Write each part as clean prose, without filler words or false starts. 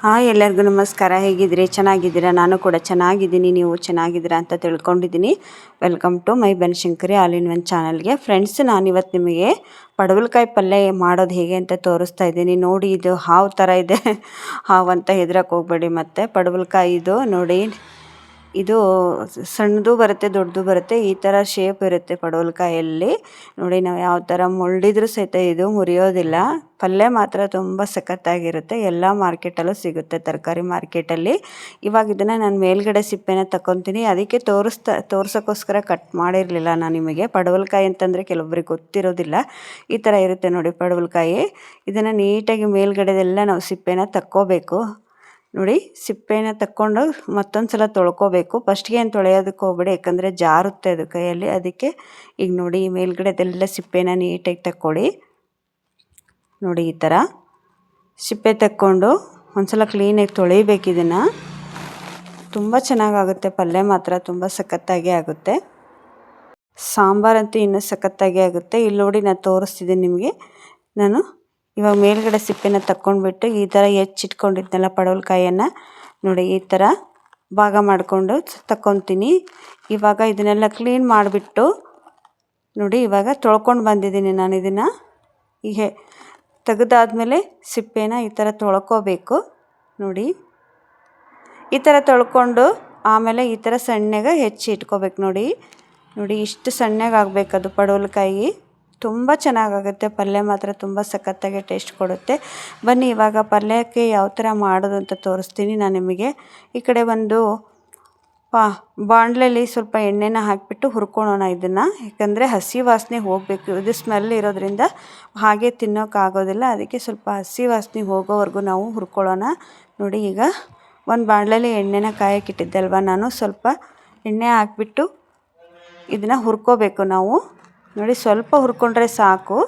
Hi ಎಲ್ಲರಿಗೂ ನಮಸ್ಕಾರ. ಹೇಗಿದ್ದೀರಿ? ಚೆನ್ನಾಗಿದ್ದೀರಾ? ನಾನು ಕೂಡ ಚೆನ್ನಾಗಿದ್ದೀನಿ. ನೀವು ಚೆನ್ನಾಗಿದ್ದೀರಾ ಅಂತ ತಿಳ್ಕೊಂಡಿದ್ದೀನಿ. Welcome to my Banashankari all in one ಚಾನಲ್ಗೆ. ಫ್ರೆಂಡ್ಸ್, ನಾನಿವತ್ತು ನಿಮಗೆ ಪಡವಲಕಾಯಿ ಪಲ್ಯ ಮಾಡೋದು ಹೇಗೆ ಅಂತ ತೋರಿಸ್ತಾ ಇದ್ದೀನಿ. ನೋಡಿ, ಇದು ಹಾವು ಥರ ಇದೆ. ಹಾವು ಅಂತ ಹೆದ್ರಕ್ಕೆ ಹೋಗಬೇಡಿ. ಮತ್ತು ಪಡವಲಕಾಯಿದು ನೋಡಿ, ಇದು ಸಣ್ಣದು ಬರುತ್ತೆ, ದೊಡ್ಡದು ಬರುತ್ತೆ. ಈ ಥರ ಶೇಪ್ ಇರುತ್ತೆ ಪಡವಲಕಾಯಲ್ಲಿ. ನೋಡಿ, ನಾವು ಯಾವ ಥರ ಮುಳ್ಳಿದ್ರೂ ಸಹಿತ ಇದು ಮುರಿಯೋದಿಲ್ಲ. ಪಲ್ಯ ಮಾತ್ರ ತುಂಬ ಸಖತ್ತಾಗಿರುತ್ತೆ. ಎಲ್ಲ ಮಾರ್ಕೆಟಲ್ಲೂ ಸಿಗುತ್ತೆ, ತರಕಾರಿ ಮಾರ್ಕೆಟಲ್ಲಿ. ಇವಾಗ ಇದನ್ನು ನಾನು ಮೇಲ್ಗಡೆ ಸಿಪ್ಪೆನ ತಗೊತೀನಿ. ಅದಕ್ಕೆ ತೋರ್ಸೋಕ್ಕೋಸ್ಕರ ಕಟ್ ಮಾಡಿರಲಿಲ್ಲ ನಾನು ನಿಮಗೆ. ಪಡವಲಕಾಯಿ ಅಂತಂದರೆ ಕೆಲವೊಬ್ಬರಿಗೆ ಗೊತ್ತಿರೋದಿಲ್ಲ. ಈ ಥರ ಇರುತ್ತೆ ನೋಡಿ ಪಡವಲಕಾಯಿ. ಇದನ್ನು ನೀಟಾಗಿ ಮೇಲ್ಗಡೆದೆಲ್ಲ ನಾವು ಸಿಪ್ಪೆನ ತಕ್ಕೋಬೇಕು. ನೋಡಿ, ಸಿಪ್ಪೆನ ತಕ್ಕೊಂಡು ಮತ್ತೊಂದು ಸಲ ತೊಳ್ಕೊಬೇಕು. ಫಸ್ಟ್ಗೆ ಏನು ತೊಳೆಯೋದಕ್ಕೆ ಹೋಗ್ಬೇಡಿ, ಯಾಕಂದರೆ ಜಾರುತ್ತೆ ಅದು ಕೈಯಲ್ಲಿ. ಅದಕ್ಕೆ ಈಗ ನೋಡಿ, ಮೇಲ್ಗಡೆದೆಲ್ಲ ಸಿಪ್ಪೆನ ನೀಟಾಗಿ ತಕ್ಕೊಳ್ಳಿ. ನೋಡಿ, ಈ ಥರ ಸಿಪ್ಪೆ ತಕ್ಕೊಂಡು ಒಂದು ಸಲ ಕ್ಲೀನಾಗಿ ತೊಳಿಬೇಕು. ಇದನ್ನು ತುಂಬ ಚೆನ್ನಾಗಾಗುತ್ತೆ. ಪಲ್ಯ ಮಾತ್ರ ತುಂಬ ಸಖತ್ತಾಗಿ ಆಗುತ್ತೆ. ಸಾಂಬಾರಂತೂ ಇನ್ನೂ ಸಖತ್ತಾಗಿ ಆಗುತ್ತೆ. ಇಲ್ಲಿ ನೋಡಿ, ನಾನು ತೋರಿಸ್ತಿದ್ದೀನಿ ನಿಮಗೆ. ನಾನು ಇವಾಗ ಮೇಲ್ಗಡೆ ಸಿಪ್ಪೆನ ತಕ್ಕೊಂಡ್ಬಿಟ್ಟು ಈ ಥರ ಹೆಚ್ಚಿಟ್ಕೊಂಡಿದ್ನಲ್ಲ ಪಡವಲಕಾಯಿಯನ್ನು ನೋಡಿ, ಈ ಥರ ಭಾಗ ಮಾಡಿಕೊಂಡು ತಕ್ಕೊತೀನಿ. ಇವಾಗ ಇದನ್ನೆಲ್ಲ ಕ್ಲೀನ್ ಮಾಡಿಬಿಟ್ಟು ನೋಡಿ, ಇವಾಗ ತೊಳ್ಕೊಂಡು ಬಂದಿದ್ದೀನಿ ನಾನು. ಇದನ್ನು ಹೀಗೆ ತೆಗೆದಾದ್ಮೇಲೆ ಸಿಪ್ಪೆನ ಈ ಥರ ತೊಳ್ಕೊಬೇಕು. ನೋಡಿ, ಈ ಥರ ತೊಳ್ಕೊಂಡು ಆಮೇಲೆ ಈ ಥರ ಸಣ್ಣಗೆ ಹೆಚ್ಚಿ ಇಟ್ಕೋಬೇಕು. ನೋಡಿ, ಇಷ್ಟು ಸಣ್ಣಗೆ ಆಗಬೇಕದು ಪಡವಲಕಾಯಿ. ತುಂಬ ಚೆನ್ನಾಗಾಗುತ್ತೆ. ಪಲ್ಯ ಮಾತ್ರ ತುಂಬ ಸಖತ್ತಾಗಿ ಟೇಸ್ಟ್ ಕೊಡುತ್ತೆ. ಬನ್ನಿ, ಇವಾಗ ಪಲ್ಯಕ್ಕೆ ಯಾವ ಥರ ಮಾಡೋದು ಅಂತ ತೋರಿಸ್ತೀನಿ ನಾನು ನಿಮಗೆ. ಈ ಕಡೆ ಒಂದು ಬಾಣಲೆಯಲ್ಲಿ ಸ್ವಲ್ಪ ಎಣ್ಣೆನ ಹಾಕಿಬಿಟ್ಟು ಹುರ್ಕೊಳ್ಳೋಣ ಇದನ್ನು. ಯಾಕಂದರೆ ಹಸಿ ವಾಸನೆ ಹೋಗಬೇಕು. ಇದು ಸ್ಮೆಲ್ ಇರೋದ್ರಿಂದ ಹಾಗೆ ತಿನ್ನೋಕ್ಕಾಗೋದಿಲ್ಲ. ಅದಕ್ಕೆ ಸ್ವಲ್ಪ ಹಸಿ ವಾಸನೆ ಹೋಗೋವರೆಗೂ ನಾವು ಹುರ್ಕೊಳ್ಳೋಣ. ನೋಡಿ, ಈಗ ಒಂದು ಬಾಣಲೆಯಲ್ಲಿ ಎಣ್ಣೆನ ಕಾಯಕ್ಕಿಟ್ಟಿದ್ದೆ ಅಲ್ವಾ ನಾನು. ಸ್ವಲ್ಪ ಎಣ್ಣೆ ಹಾಕಿಬಿಟ್ಟು ಇದನ್ನು ಹುರ್ಕೋಬೇಕು ನಾವು. ನೋಡಿ, ಸ್ವಲ್ಪ ಹುರ್ಕೊಂಡ್ರೆ ಸಾಕು.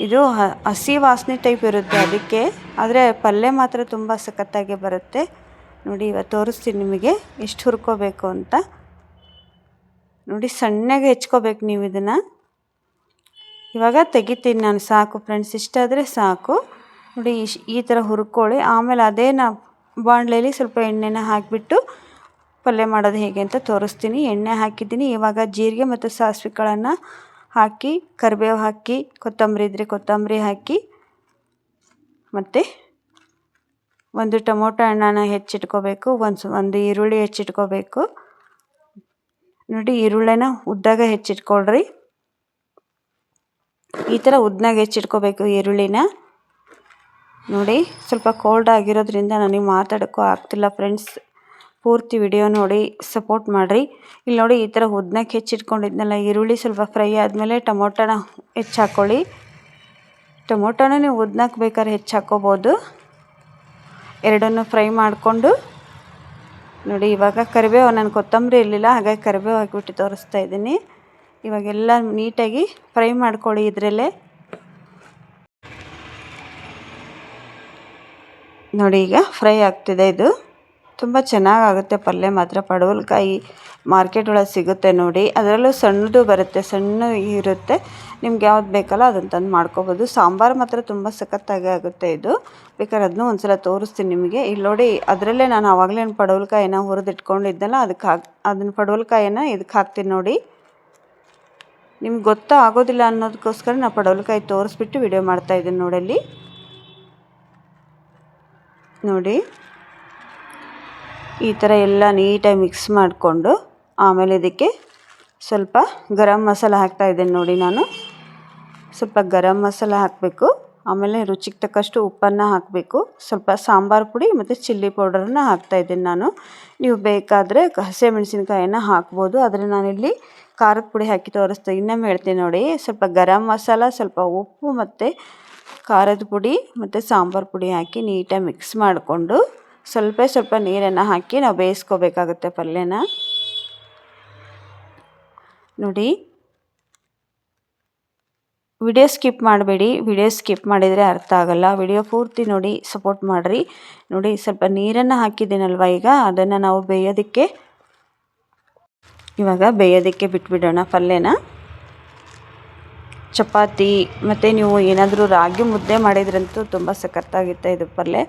ಇದು ಹಸಿ ವಾಸನೆ ಟೈಪ್ ಇರುತ್ತೆ ಅದಕ್ಕೆ. ಆದರೆ ಪಲ್ಯ ಮಾತ್ರ ತುಂಬ ಸಖತ್ತಾಗಿ ಬರುತ್ತೆ. ನೋಡಿ, ಇವತ್ತು ತೋರಿಸ್ತೀನಿ ನಿಮಗೆ ಎಷ್ಟು ಹುರ್ಕೋಬೇಕು ಅಂತ. ನೋಡಿ, ಸಣ್ಣಗೆ ಹೆಚ್ಕೋಬೇಕು ನೀವು ಇದನ್ನು. ಇವಾಗ ತೆಗಿತೀನಿ ನಾನು. ಸಾಕು ಫ್ರೆಂಡ್ಸ್, ಇಷ್ಟಾದರೆ ಸಾಕು. ನೋಡಿ, ಈ ಥರ ಹುರ್ಕೊಳ್ಳಿ. ಆಮೇಲೆ ಅದೇ ಬಾಣಲೆಯಲ್ಲಿ ಸ್ವಲ್ಪ ಎಣ್ಣೆನ ಹಾಕಿಬಿಟ್ಟು ಪಲ್ಯ ಮಾಡೋದು ಹೇಗೆ ಅಂತ ತೋರಿಸ್ತೀನಿ. ಎಣ್ಣೆ ಹಾಕಿದ್ದೀನಿ. ಇವಾಗ ಜೀರಿಗೆ ಮತ್ತು ಸಾಸಿವೆ ಕಾಳನ್ನು ಹಾಕಿ, ಕರಿಬೇವು ಹಾಕಿ, ಕೊತ್ತಂಬರಿ ಇದ್ದರೆ ಕೊತ್ತಂಬರಿ ಹಾಕಿ, ಮತ್ತು ಒಂದು ಟೊಮೊಟೊ ಹಣ್ಣನ್ನು ಹೆಚ್ಚಿಟ್ಕೋಬೇಕು. ಒಂದು ಈರುಳ್ಳಿ ಹೆಚ್ಚಿಟ್ಕೋಬೇಕು. ನೋಡಿ, ಈರುಳ್ಳಿನ ಉದ್ದಾಗ ಹೆಚ್ಚಿಟ್ಕೊಳ್ರಿ. ಈ ಥರ ಉದ್ದನಾಗಿ ಹೆಚ್ಚಿಟ್ಕೋಬೇಕು ಈರುಳ್ಳಿನ. ನೋಡಿ, ಸ್ವಲ್ಪ ಕೋಲ್ಡ್ ಆಗಿರೋದ್ರಿಂದ ನನಗೆ ಮಾತಾಡೋಕ್ಕೂ ಆಗ್ತಿಲ್ಲ ಫ್ರೆಂಡ್ಸ್. ಪೂರ್ತಿ ವಿಡಿಯೋ ನೋಡಿ ಸಪೋರ್ಟ್ ಮಾಡಿರಿ. ಇಲ್ಲಿ ನೋಡಿ, ಈ ಥರ ಉದ್ದನಾಗಿ ಹೆಚ್ಚಿಟ್ಕೊಂಡಿದ್ನಲ್ಲ ಈರುಳ್ಳಿ ಸ್ವಲ್ಪ ಫ್ರೈ ಆದಮೇಲೆ ಟೊಮೊಟೊನ ಹೆಚ್ಚಾಕೊಳ್ಳಿ. ಟೊಮೊಟೊನ ನೀವು ಉದ್ದನಾಗಿ ಬೇಕಾದ್ರೆ ಹೆಚ್ಚಾಕೋಬೋದು. ಎರಡನ್ನೂ ಫ್ರೈ ಮಾಡಿಕೊಂಡು ನೋಡಿ, ಇವಾಗ ಕರಿಬೇವು, ನಾನು ಕೊತ್ತಂಬರಿ ಇರಲಿಲ್ಲ ಹಾಗಾಗಿ ಕರಿಬೇವು ಹಾಕಿಬಿಟ್ಟು ತೋರಿಸ್ತಾ ಇದ್ದೀನಿ. ಇವಾಗೆಲ್ಲ ನೀಟಾಗಿ ಫ್ರೈ ಮಾಡ್ಕೊಳ್ಳಿ ಇದರಲ್ಲೇ. ನೋಡಿ, ಈಗ ಫ್ರೈ ಆಗ್ತಿದೆ. ಇದು ತುಂಬ ಚೆನ್ನಾಗಾಗುತ್ತೆ ಪಲ್ಯ ಮಾತ್ರ. ಪಡವಲಕಾಯಿ ಮಾರ್ಕೆಟ್ ಒಳಗೆ ಸಿಗುತ್ತೆ ನೋಡಿ. ಅದರಲ್ಲೂ ಸಣ್ಣದು ಬರುತ್ತೆ, ಸಣ್ಣ ಇರುತ್ತೆ. ನಿಮ್ಗೆ ಯಾವ್ದು ಬೇಕಲ್ಲ ಅದನ್ನು ತಂದು ಮಾಡ್ಕೋಬೋದು. ಸಾಂಬಾರು ಮಾತ್ರ ತುಂಬ ಸಖತ್ತಾಗಿ ಆಗುತ್ತೆ ಇದು. ಬೇಕಾದ್ರೆ ಅದನ್ನೂ ಒಂದು ಸಲ ತೋರಿಸ್ತೀನಿ ನಿಮಗೆ. ಇಲ್ಲಿ ನೋಡಿ, ಅದರಲ್ಲೇ ನಾನು ಆವಾಗಲೇ ಪಡವಲಕಾಯಿನ ಹುರಿದಿಟ್ಕೊಂಡಿದ್ದೆನಲ್ಲ, ಅದನ್ನು ಪಡವಲಕಾಯಿನ ಇದಕ್ಕೆ ಹಾಕ್ತೀನಿ ನೋಡಿ. ನಿಮ್ಗೆ ಗೊತ್ತಾಗೋದಿಲ್ಲ ಅನ್ನೋದಕ್ಕೋಸ್ಕರ ನಾನು ಪಡವಲಕಾಯಿ ತೋರಿಸ್ಬಿಟ್ಟು ವಿಡಿಯೋ ಮಾಡ್ತಾಯಿದ್ದೀನಿ ನೋಡಲ್ಲಿ. ನೋಡಿ, ಈ ಥರ ಎಲ್ಲ ನೀಟಾಗಿ ಮಿಕ್ಸ್ ಮಾಡಿಕೊಂಡು ಆಮೇಲೆ ಇದಕ್ಕೆ ಸ್ವಲ್ಪ ಗರಂ ಮಸಾಲ ಹಾಕ್ತಾಯಿದ್ದೇನೆ ನೋಡಿ. ನಾನು ಸ್ವಲ್ಪ ಗರಂ ಮಸಾಲ ಹಾಕಬೇಕು. ಆಮೇಲೆ ರುಚಿಗೆ ತಕ್ಕಷ್ಟು ಉಪ್ಪನ್ನು ಹಾಕಬೇಕು. ಸ್ವಲ್ಪ ಸಾಂಬಾರು ಪುಡಿ ಮತ್ತು ಚಿಲ್ಲಿ ಪೌಡರನ್ನು ಹಾಕ್ತಾಯಿದ್ದೀನಿ ನಾನು. ನೀವು ಬೇಕಾದರೆ ಹಸಿಮೆಣಸಿನ್ಕಾಯನ್ನು ಹಾಕ್ಬೋದು. ಆದರೆ ನಾನಿಲ್ಲಿ ಖಾರದ ಪುಡಿ ಹಾಕಿ ತೋರಿಸ್ತೀನಿ. ಇನ್ನೊಮ್ಮೆ ಹೇಳ್ತೀನಿ ನೋಡಿ. ಸ್ವಲ್ಪ ಗರಂ ಮಸಾಲ, ಸ್ವಲ್ಪ ಉಪ್ಪು ಮತ್ತು ಖಾರದ ಪುಡಿ ಮತ್ತು ಸಾಂಬಾರು ಪುಡಿ ಹಾಕಿ ನೀಟಾಗಿ ಮಿಕ್ಸ್ ಮಾಡಿಕೊಂಡು ಸ್ವಲ್ಪ ನೀರನ್ನು ಹಾಕಿ ನಾವು ಬೇಯಿಸ್ಕೋಬೇಕಾಗುತ್ತೆ ಪಲ್ಯನ. ನೋಡಿ, ವಿಡಿಯೋ ಸ್ಕಿಪ್ ಮಾಡಬೇಡಿ. ವಿಡಿಯೋ ಸ್ಕಿಪ್ ಮಾಡಿದರೆ ಅರ್ಥ ಆಗೋಲ್ಲ. ವಿಡಿಯೋ ಪೂರ್ತಿ ನೋಡಿ ಸಪೋರ್ಟ್ ಮಾಡಿರಿ. ನೋಡಿ, ಸ್ವಲ್ಪ ನೀರನ್ನು ಹಾಕಿದ್ದೀನಲ್ವ, ಈಗ ಅದನ್ನು ನಾವು ಇವಾಗ ಬೇಯೋದಕ್ಕೆ ಬಿಟ್ಬಿಡೋಣ ಪಲ್ಯನ. ಚಪಾತಿ ಮತ್ತು ನೀವು ಏನಾದರೂ ರಾಗಿ ಮುದ್ದೆ ಮಾಡಿದ್ರಂತೂ ತುಂಬ ಸಖತ್ತಾಗಿತ್ತು ಇದು ಪಲ್ಯ.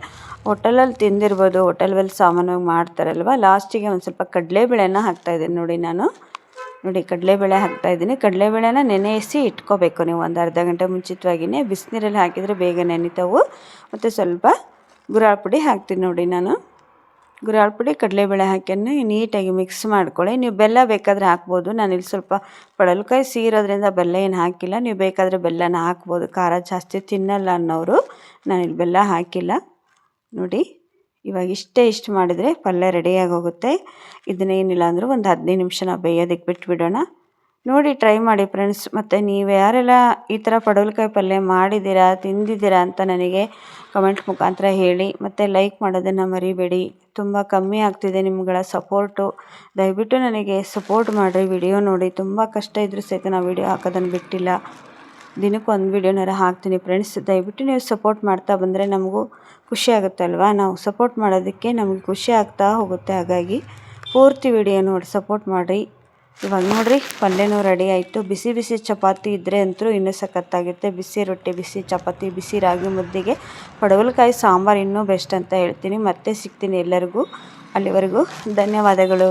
ಹೋಟೆಲಲ್ಲಿ ತಿಂದಿರ್ಬೋದು, ಹೋಟೆಲ್ನಲ್ಲಿ ಸಾಮಾನ್ಯವಾಗಿ ಮಾಡ್ತಾರಲ್ವ. ಲಾಸ್ಟಿಗೆ ಒಂದು ಸ್ವಲ್ಪ ಕಡಲೆಬೇಳೆನ ಹಾಕ್ತಾಯಿದ್ದೀನಿ ನೋಡಿ ನಾನು. ನೋಡಿ ಕಡಲೆಬೇಳೆ ಹಾಕ್ತಾಯಿದ್ದೀನಿ. ಕಡಲೆಬೇಳೆನ ನೆನೆಸಿ ಇಟ್ಕೋಬೇಕು ನೀವು ಒಂದು ಅರ್ಧ ಗಂಟೆ ಮುಂಚಿತವಾಗಿಯೇ. ಬಿಸಿನೀರಲ್ಲಿ ಹಾಕಿದರೆ ಬೇಗ ನೆನಿತಾವು. ಮತ್ತು ಸ್ವಲ್ಪ ಗುರಾಳ್ ಪುಡಿ ಹಾಕ್ತೀನಿ ನೋಡಿ ನಾನು. ಗುರಾಳ್ ಪುಡಿ ಕಡಲೆಬೇಳೆ ಹಾಕಿಯನ್ನು ನೀಟಾಗಿ ಮಿಕ್ಸ್ ಮಾಡ್ಕೊಳ್ಳಿ. ನೀವು ಬೆಲ್ಲ ಬೇಕಾದರೆ ಹಾಕ್ಬೋದು. ನಾನಿಲ್ಲಿ ಸ್ವಲ್ಪ ಪಡವಲಕಾಯಿ ಸೀರೋದ್ರಿಂದ ಬೆಲ್ಲ ಏನು ಹಾಕಿಲ್ಲ. ನೀವು ಬೇಕಾದರೆ ಬೆಲ್ಲನ ಹಾಕ್ಬೋದು, ಖಾರ ಜಾಸ್ತಿ ತಿನ್ನಲ್ಲ ಅನ್ನೋರು. ನಾನಿಲ್ಲಿ ಬೆಲ್ಲ ಹಾಕಿಲ್ಲ ನೋಡಿ. ಇವಾಗ ಇಷ್ಟು ಮಾಡಿದರೆ ಪಲ್ಯ ರೆಡಿಯಾಗಿ ಹೋಗುತ್ತೆ. ಇದನ್ನೇನಿಲ್ಲ ಅಂದರೂ ಒಂದು 15 ನಿಮಿಷ ನಾವು ಬೇಯೋದಕ್ಕೆ ಬಿಟ್ಬಿಡೋಣ. ನೋಡಿ ಟ್ರೈ ಮಾಡಿ ಫ್ರೆಂಡ್ಸ್. ಮತ್ತು ನೀವು ಯಾರೆಲ್ಲ ಈ ಥರ ಪಡವಲಕಾಯಿ ಪಲ್ಯ ಮಾಡಿದ್ದೀರಾ, ತಿಂದಿದ್ದೀರಾ ಅಂತ ನನಗೆ ಕಮೆಂಟ್ ಮುಖಾಂತರ ಹೇಳಿ. ಮತ್ತು ಲೈಕ್ ಮಾಡೋದನ್ನು ಮರಿಬೇಡಿ. ತುಂಬ ಕಮ್ಮಿ ಆಗ್ತಿದೆ ನಿಮ್ಗಳ ಸಪೋರ್ಟು. ದಯವಿಟ್ಟು ನನಗೆ ಸಪೋರ್ಟ್ ಮಾಡಿರಿ. ವಿಡಿಯೋ ನೋಡಿ ತುಂಬ ಕಷ್ಟ ಇದ್ದರೂ ಸಹಿತ ನಾವು ವಿಡಿಯೋ ಹಾಕೋದನ್ನು ಬಿಟ್ಟಿಲ್ಲ. ದಿನಕ್ಕೆ ಒಂದು ವಿಡಿಯೋನಾರ ಹಾಕ್ತೀನಿ ಫ್ರೆಂಡ್ಸ್. ದಯವಿಟ್ಟು ನೀವು ಸಪೋರ್ಟ್ ಮಾಡ್ತಾ ಬಂದರೆ ನಮಗೂ ಖುಷಿ ಆಗುತ್ತೆ ಅಲ್ವಾ. ನಾವು ಸಪೋರ್ಟ್ ಮಾಡೋದಕ್ಕೆ ನಮಗೆ ಖುಷಿ ಆಗ್ತಾ ಹೋಗುತ್ತೆ. ಹಾಗಾಗಿ ಪೂರ್ತಿ ವಿಡಿಯೋ ನೋಡಿ ಸಪೋರ್ಟ್ ಮಾಡಿರಿ. ಇವಾಗ ನೋಡಿರಿ ಪಲ್ಯನೂ ರೆಡಿ ಆಯಿತು. ಬಿಸಿ ಬಿಸಿ ಚಪಾತಿ ಇದ್ದರೆ ಅಂತೂ ಇನ್ನೂ ಸಖತ್ತಾಗುತ್ತೆ. ಬಿಸಿ ರೊಟ್ಟಿ, ಬಿಸಿ ಚಪಾತಿ, ಬಿಸಿ ರಾಗಿ ಮುದ್ದೆಗೆ ಪಡವಲಕಾಯಿ ಸಾಂಬಾರು ಇನ್ನೂ ಬೆಸ್ಟ್ ಅಂತ ಹೇಳ್ತೀನಿ. ಮತ್ತೆ ಸಿಗ್ತೀನಿ ಎಲ್ಲರಿಗೂ. ಅಲ್ಲಿವರೆಗೂ ಧನ್ಯವಾದಗಳು.